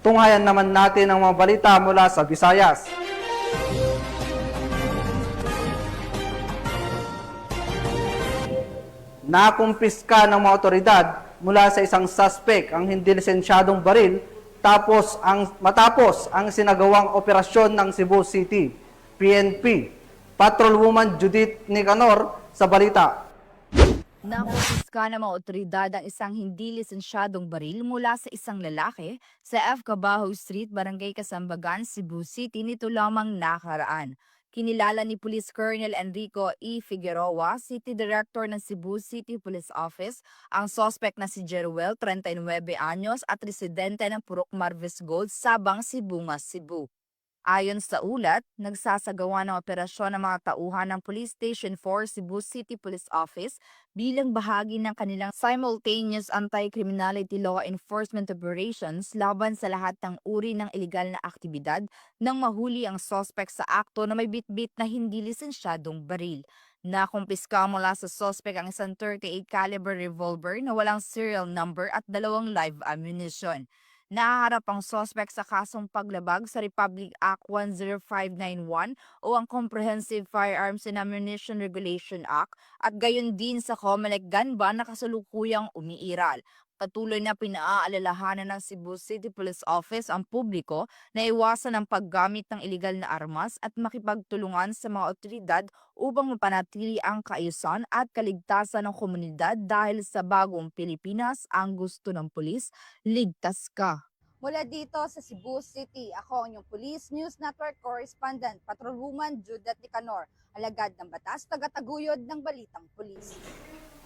Tunghayan naman natin ang mga balita mula sa Visayas. Nakumpiska ng mga otoridad mula sa isang suspect ang hindi lisensyadong baril matapos ang sinagawang operasyon ng Cebu City PNP. Patrolwoman Judith Nicanor sa balita. Nakumpiska ng mga otoridad ang isang hindi lisensyadong baril mula sa isang lalaki sa F. Cabajo Street, Barangay Kasambagan, Cebu City nito lamang nakaraan. Kinilala ni Police Colonel Enrico E. Figueroa, City Director ng Cebu City Police Office, ang suspect na si Jeruel, 39 anyos at residente ng Purok Marvis Gold, Sabang, Sibungas, Cebu. Ayon sa ulat, nagsasagawa ng operasyon ng mga tauhan ng Police Station 4 Cebu City Police Office bilang bahagi ng kanilang simultaneous anti-criminality law enforcement operations laban sa lahat ng uri ng iligal na aktibidad nang mahuli ang suspect sa akto na may bitbit na hindi lisensyadong baril. Nakumpiska mula sa suspect ang isang .38 caliber revolver na walang serial number at 2 live ammunition. Nahaharap ang suspect sa kasong paglabag sa Republic Act 10591 o ang Comprehensive Firearms and Ammunition Regulation Act at gayon din sa COMELEC gun ban na kasalukuyang umiiral. Patuloy na pinaaalalahanan ng Cebu City Police Office ang publiko na iwasan ang paggamit ng iligal na armas at makipagtulungan sa mga otoridad upang mapanatili ang kaayusan at kaligtasan ng komunidad dahil sa bagong Pilipinas ang gusto ng pulis, ligtas ka. Mula dito sa Cebu City, ako ang inyong Police News Network Correspondent, Patrolwoman Judith Nicanor, alagad ng batas, tagataguyod ng balitang pulis.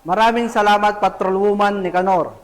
Maraming salamat, Patrolwoman Nicanor.